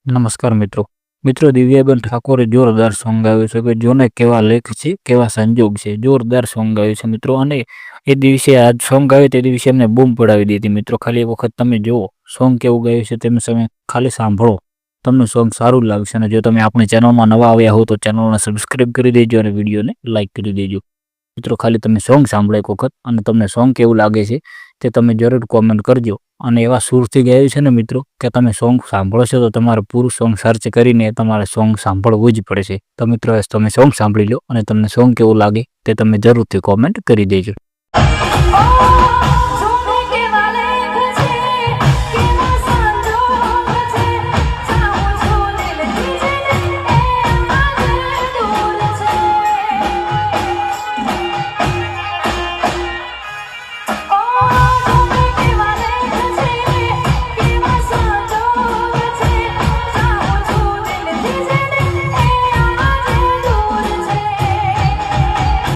નમસ્કાર મિત્રો દિવ્યાબેન ઠાકોરે જોરદાર સોંગ ગાયું છે કે જોને કેવા લેખ છે કેવા સંજોગ છે જોરદાર સોંગ ગાયું છે મિત્રો અને એ દિવસે આ સોંગ ગાયું તે દિવસે એમને બૂમ પડાવી દીધી મિત્રો ખાલી એક વખત તમે જુઓ સોંગ કેવું ગાયું છે તમે ખાલી સાંભળો તમને સોંગ સારું લાગશે અને જો તમે આપણી ચેનલમાં નવા આવ્યા હો તો ચેનલને સબસ્ક્રાઇબ કરી દેજો અને વિડીયોને લાઇક કરી દેજો મિત્રો ખાલી તમે સોંગ સાંભળો એક વખત અને તમને સોંગ કેવું લાગે છે તે તમે જરૂર કોમેન્ટ કરજો અને એવા સૂરથી ગાયું છે ને મિત્રો કે તમે સોંગ સાંભળો છો તો તમારે પૂરું સોંગ સર્ચ કરીને તમારે સોંગ સાંભળવું જ પડશે તો મિત્રો તમે સોંગ સાંભળી લો અને તમને સોંગ કેવું લાગે તે તમે જરૂરથી કોમેન્ટ કરી દેજો।